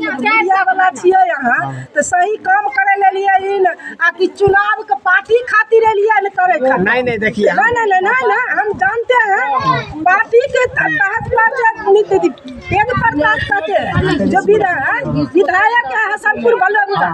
Media वाला छिए यहाँ तो सही काम करे ले लिए इन आ कि चुनाव के पार्टी खातिर लिए न करे खातिर नहीं देखिए नहीं हम जानते हैं पार्टी के तहत पेड़ प्रताप करते जो विधायक है हसनपुर बलौदा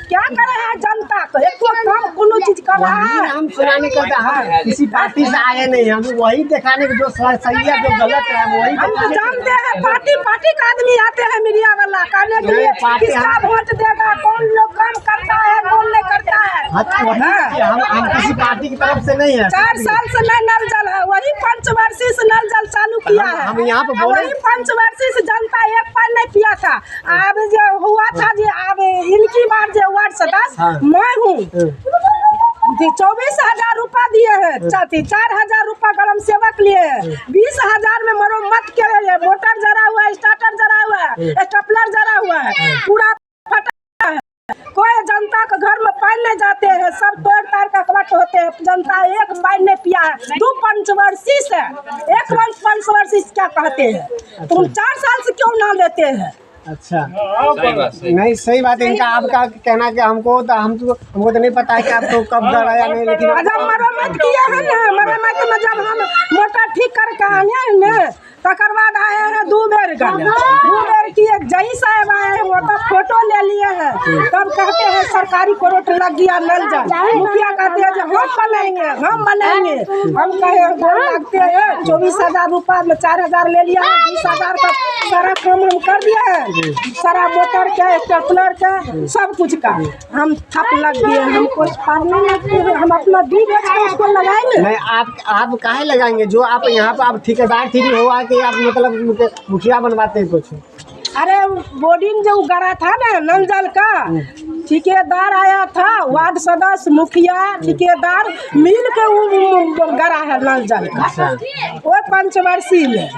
क्या करे है जनता को एक काम कोनो चीज कर रहा है। हम सुनाने करता है किसी पार्टी से आए नहीं, हम वही दिखाने के जो सही है जो गलत है वही हम तो जानते हैं। पार्टी का आदमी आते हैं मीडिया वाला कहने के लिए किसका वोट देगा, कौन लोग काम करता है कौन नहीं करता है। हम किसी पार्टी की तरफ से नहीं है। 4 साल से नहीं नल जल है, वही पंचवर्षीय से नल जल चालू किया है। हम यहाँ पे वही पंचवर्षीय से जनता एक पानी नहीं पिया था। अब जो हुआ था जी अब इनकी बार जो वार्ड सदस्य मैं हूँ 24,000 रुपया दिए हैं, 4,000 रुपया गरम सेवक लिए हैं, 20,000 में मरम्मत के लिए मोटर जरा हुआ है, स्टार्टर जरा हुआ है, स्टेपलर जरा हुआ है, पूरा फटा है। कोई जनता के घर में पानी नहीं जाते हैं, सब तोड़ तार का कवट होते हैं। जनता एक पानी नहीं पिया है। 2 पंचवर्षीय से एक पंचवर्षीय क्या कहते हैं, तुम 4 साल से क्यों ना लेते हैं। अच्छा नहीं सही बात है इनका। आपका कहना कि हमको तो नहीं पता है कि आपको कब घर आया नहीं, लेकिन जब मरम्मत किया है ना, मरम्मत में जब हम मोटर ठीक करके आए ना तकर बाद आए हैं 2 बेर की एक जई साहब आए हैं, वो तो फोटो ले लिए हैं। तब कहते हैं सरकारी कोर्ट लग गया नल जल। मुखिया कहते हैं हम बनाएंगे। हम कहे गोल लगते हैं 24,000 रुपया में 4,000 ले लिया है, 20,000 का सारा काम हम कर दिया है, सारा मोटर के स्टेपलर के सब कुछ का हम थप लग गए। हमको फाड़ने लगते हैं, हम अपना दी बेच के उसको लगाएंगे। नहीं आप काहे लगाएंगे, जो आप यहाँ पे आप ठेकेदार थी हुआ कि आप मतलब मुखिया बनवाते हैं कुछ। अरे बोर्डिंग जो गड़ा था ना नल जल का, ठेकेदार आया था, वार्ड सदस्य मुखिया ठेकेदार मिल के वो गड़ा है नल जल का। वो पंचवर्षीय में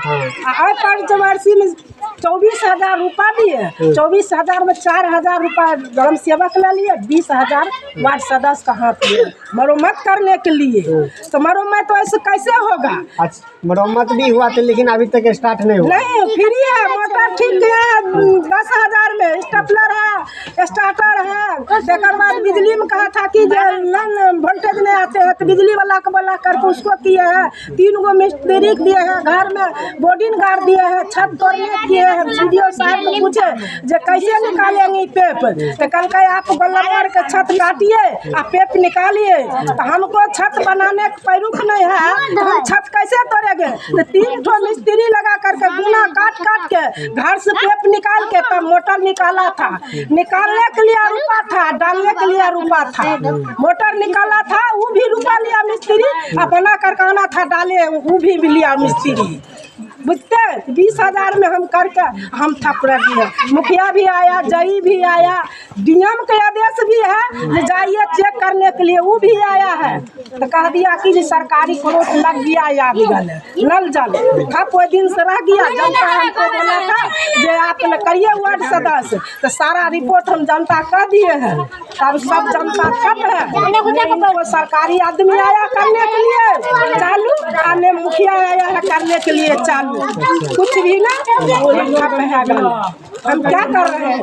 पंचवर्षीय में 24,000 रुपया दिए, 24,000 में 4,000 रुपया गरम सेवक ले लिए, 20,000 वार्ड सदस्य का हाथ लिए मरम्मत करने के लिए। तो मरम्मत तो ऐसे कैसे होगा। अच्छा मरम्मत भी हुआ था लेकिन अभी तक स्टार्ट नहीं हुआ। नहीं फ्री है, मोटर ठीक है 10,000 में, स्टेपलर है, स्टार्टर है। देकर बाद बिजली में कहा था कि वोल्टेज नहीं आते हैं तो बिजली वाला को बोला करके उसको किए हैं। 3 गो मिस्त्री दिए हैं, घर में बोर्डिंग गार्ड दिए हैं, छत तोड़ने किए हैं। वीडियो साहब को पूछे जो कैसे निकालेंगे पेप, तो कल का आप गोलंबर के छत काटिए और पेप निकालिए। तो हमको छत बनाने का पैरुख नहीं है, तो हम छत कैसे तोड़ेंगे। तो 3 ठो मिस्त्री लगा करके गुना काट के घर से पेप निकाल के तब मोटर निकाला था। निकालने के लिए रुपा था, डालने के लिए रुपा था। मोटर निकाला था वो भी रुपा लिया मिस्त्री, अपना करकाना था डाले वो भी लिया मिस्त्री। बुझते 20,000 में हम करके हम थप दिए। मुखिया भी आया, जई भी आया, डीएम के आदेश भी है जाइए चेक करने के लिए, वो भी आया है। तो कह दिया कि सरकारी कोर्ट लग गया या नल जल थप वो दिन से रह गया। जनता हमको बोला था जो आप करिए वार्ड सदस्य, तो सारा रिपोर्ट हम जनता कर दिए हैं। तब सब जनता थप है। सरकारी आदमी आया करने के लिए चालू, आने मुखिया आया है करने के लिए चालू, कुछ भी ना हम क्या कर रहे हैं।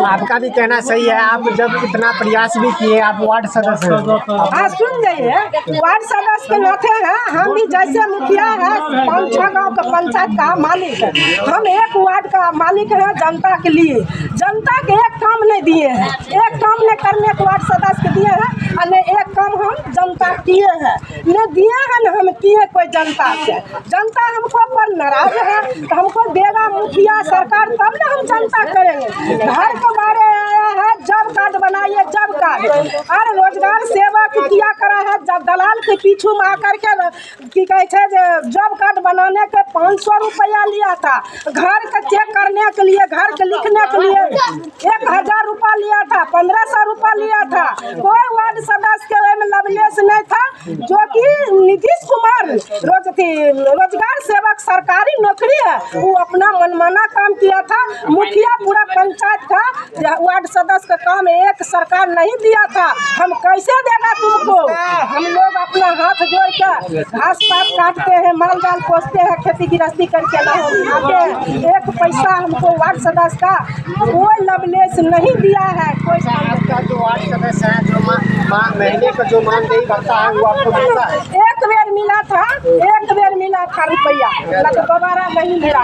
आपका भी कहना सही है। आप जब इतना प्रयास भी किए, आप वार्ड सदस्य हैं। हाँ सुन जाइए, वार्ड सदस्य के नाते हैं हम भी, जैसे मुखिया है 5-6 गाँव का पंचायत का मालिक है, हम एक वार्ड का मालिक है जनता के लिए। जनता के एक काम नहीं दिए हैं, एक काम नहीं करने के वार्ड सदस्य के दिए हैं, और एक काम हम जनता किए हैं न दिए हैं न हम किए कोई जनता से। जनता हमको पर नाराज है तो हमको देगा मुखिया सरकार, तब ना हम जनता करेंगे। घर के बारे आया है जब कार्ड बनाइए, जब कार्ड और रोजगार सेवा किया करा है। जब दलाल के पीछू में आकर के की कहते हैं जब कार्ड बनाने के 500 रुपया लिया था, घर के चेक करने के लिए, घर के लिखने के लिए 1,000 रुपया लिया था, 1,500 रुपया लिया था। कोई वार्ड सदस्य के में लवलेस नहीं था, जो कि नीतीश कुमार रोजगार सेवक सरकारी नौकरी है, वो अपना मनमाना काम किया था। मुखिया पूरा पंचायत का वार्ड सदस्य का काम एक सरकार नहीं दिया था, हम कैसे देगा तुमको। हम लोग अपना हाथ जोड़ कर घास पात काटते हैं, माल जाल पोसते हैं, खेती गृहस्थी करके खाते हैं। एक पैसा हमको वार्ड सदस्य का कोई लवलेस नहीं दिया है। कोई आपका जो वार्ड सदस्य है जो महीने का जो मानदेय भत्ता है वो आपको मिलता है? एक बेर मिला था, एक बेर मिला था रुपया, दोबारा नहीं मिला।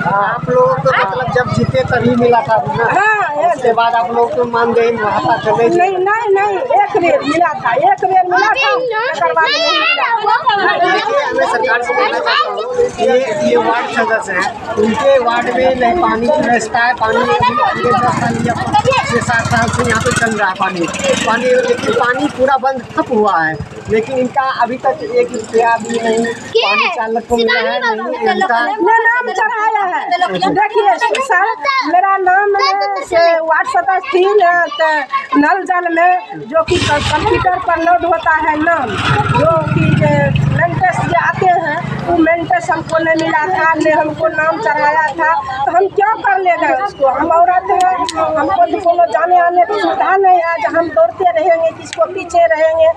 आप लोगों को मतलब जब जीते तभी मिला था ना? हाँ, उसके बाद आप लोग को मानदेय भत्ता नहीं, एक बेर मिला था, एक बेर मिला था, उसके बाद नहीं मिला। देखिए, मैं सरकार से कहना चाहता हूँ, ये वार्ड सदस्य हैं, उनके वार्ड में नहीं पानी की व्यवस्था है। पानी 7 साल से यहाँ पे चल रहा है पानी, लेकिन पानी पूरा बंद ठप हुआ है। लेकिन इनका अभी तक एक रुपया भी नहीं पानी चालक को मिला है। नहीं इनका नाम चढ़ाया है। देखिए सर, मेरा नाम से वार्ड सदस्य थी तो नल जल में जो कि कंप्यूटर पर लोड होता है नाम, जो कि मेंटेस जो आते हैं वो मेंटेस हमको नहीं मिला था, ने हमको नाम चढ़ाया था। तो हम क्या कर लेंगे उसको, हम औरत हैं, हमको तो कोनो जाने आने की सुविधा नहीं है जो हम दौड़ते रहेंगे, किसको पीछे रहेंगे।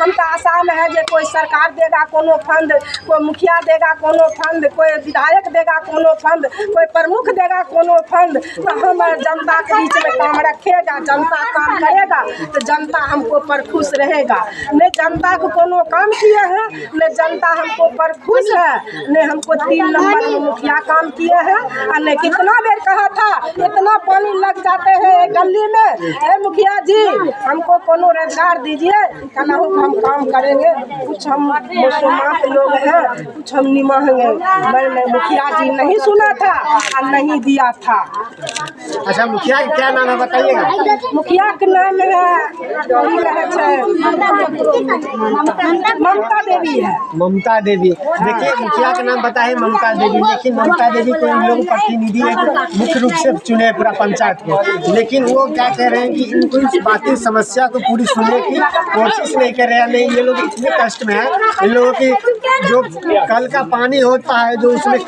हम तो आशा में है जो कोई सरकार देगा कोनो फंड, कोई मुखिया देगा कोनो फंड, कोई विधायक देगा कोनो फंड, कोई प्रमुख देगा कोनो फंड, तो हम जनता के बीच में काम रखेगा, जनता काम करेगा तो जनता हमको पर खुश रहेगा। नहीं जनता को कोनो काम किए हैं, नहीं जनता हमको पर खुश है, नहीं हमको 3 नंबर में मुखिया काम किए हैं। और नहीं कितना बेर कहा था इतना पानी लग जाते हैं गली में, हे मुखिया जी हमको कोनो रोजगार दीजिए, कहना हम काम करेंगे। कुछ हम मुसलमान लोग हैं, कुछ हम निमाहेंगे। मैंने मुखिया जी नहीं सुना था और नहीं दिया था। अच्छा, मुखिया का क्या नाम है बताइएगा? मुखिया के नाम है ममता देवी है। ममता देवी। देखिए, मुखिया का नाम बताए ममता देवी, लेकिन ममता देवी को इन लोग प्रतिनिधि मुख्य रूप से चुने पूरा पंचायत को, लेकिन वो क्या कह रहे हैं कि इनको इस बातें समस्या को पूरी सुनने की कोशिश नहीं कर रहे हैं। नहीं, ये लोग इतने कष्ट में है, इन लोगों की जो कल का पानी होता है जो उसमें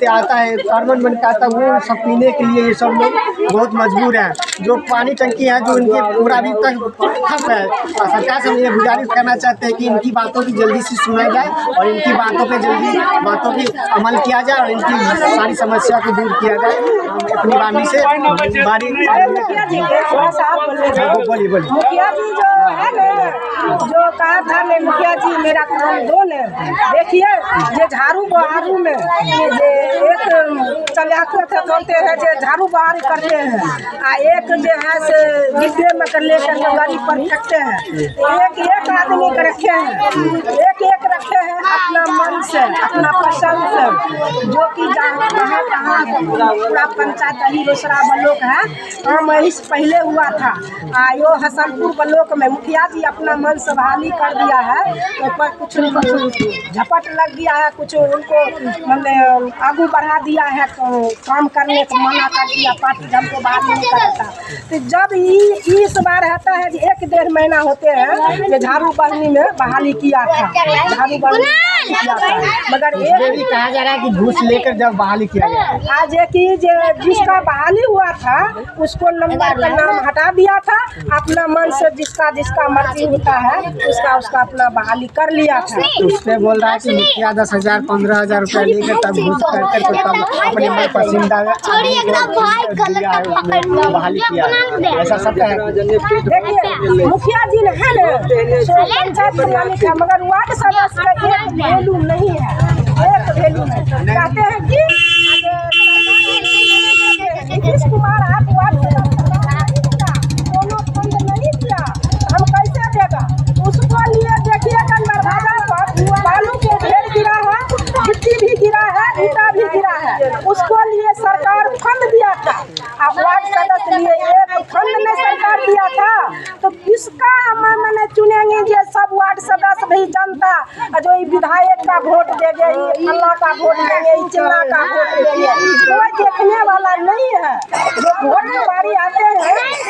आता है कार्बन बन के आता है, वो सब पीने के लिए ये सब लोग बहुत मजबूर हैं। जो पानी टंकी है जो इनके पूरा अभी तक ठप है। सरकार से हम ये गुजारिश करना चाहते हैं कि इनकी बातों की जल्दी से सुना जाए और इनकी बातों पे जल्दी बातों की अमल किया जाए और इनकी सारी समस्या को दूर किया जाए। हम अपनी वाणी से बोलिए। मुखिया जी जो है ना, जो कहा था मैं मुखिया जी मेरा काम दो ने, देखिए ये झाड़ू बहारू में एक चलाते थे करते हैं जो झाड़ू बहारू करते हैं, एक जो है से डिब्बे में कर लेकर गाड़ी पर फेंकते हैं। एक आदमी के रखे हैं, एक रखे हैं अपना मन से, अपना पसंद से, जो कि जहाँ पूरा पंचायत ही रोसड़ा ब्लॉक है, हम इस पहले हुआ था यो हसनपुर ब्लॉक में मुखिया जी अपना मन से बहाली कर दिया है। तो पर कुछ झपट लग गया है, कुछ उनको मैंने आगू बढ़ा दिया है, काम करने को मना कर दिया, पार्टी हमको बहाली नहीं करता। तो जब इस बार रहता है कि 1-1.5 महीना होते हैं ये झाड़ू बहनी में बहाली किया था, झाड़ू बहनी किया था, मगर ये भी कहा जा रहा है कि घूस लेकर जब बहाली किया गया। आज कि जिसका बहाली हुआ था उसको नंबर का नाम हटा दिया था, अपना मन से जिसका मर्जी होता है उसका अपना बहाली कर लिया था। उसने बोल रहा है कि मुखिया 10,000-15,000 रुपया लेकर तब घूस करके तो तब अपने मन पसंदीदा बहाली किया, ऐसा सत्य है? देखिए मुखिया जी है ना पंचायत के मालिक है, मगर वार्ड सदस्य का एक वैल्यू नहीं है, एक वैल्यू नहीं। कहते हैं कि नीतीश कुमार आप वार्ड कोनो फंड नहीं दिया, हम कैसे देगा उसको लिए। देखिएगा नर्मदा पर बालू के ढेर गिरा है, गिट्टी भी गिरा है, ईटा भी गिरा है, उसको लिए सरकार फंड दिया था। आप वार्ड सदस्य लिए एक फंड ने सरकार दिया था, तो किसका मैंने चुनेंगे ये सब वार्ड सदस्य भी जनता, जो विधायक का वोट देंगे, अल्लाह का वोट देंगे, चिल्ला का वोट देंगे, कोई देखने वाला नहीं है। जो वोट की बारी आते हैं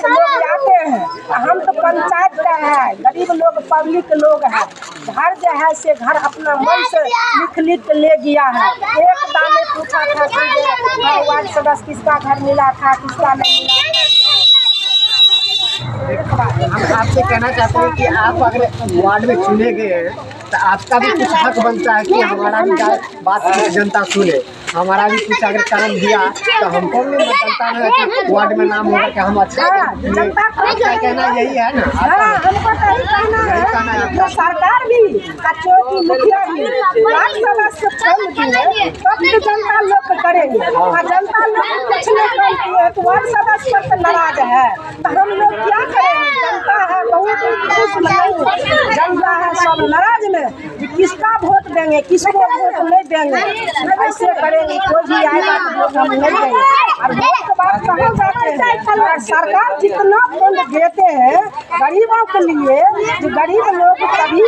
लोग आते हैं, हम तो पंचायत का है, गरीब लोग पब्लिक लोग हैं, घर जो है से घर अपना मन से लिख ले गया है। एक दामे पूछा था कि वार्ड सदस्य किसका घर मिला था, किसका नहीं मिला था। हम आपसे कहना चाहते हैं कि आप अगर वार्ड में चुने गए हैं तो आपका भी कुछ हक बनता है कि हमारा भी बात जनता सुने, हमारा भी कुछ अगर काम दिया तो हमको भी जनता में वार्ड में नाम होगा कि हम अच्छा आपका कहना यही है ना? हाँ, हमको तो यही कहना है कि सरकार भी चौकी मुखिया भी वार्ड सदस्य छोड़ दिए तब भी जनता लोग करेंगे और जनता लोग कुछ नहीं करती है तो वार्ड सदस्य पर तो नाराज है तो हम लोग क्या करेंगे? जनता है बहुत खुश नहीं, जनता है सब नाराज में कि किसका वोट देंगे, किसको वोट नहीं देंगे, ऐसे करेंगे कोई भी आएगा तो वोट हम नहीं देंगे। और वोट के बाद कहाँ जाते हैं? सरकार जितना फंड देते हैं गरीबों के लिए, जो गरीब लोग कभी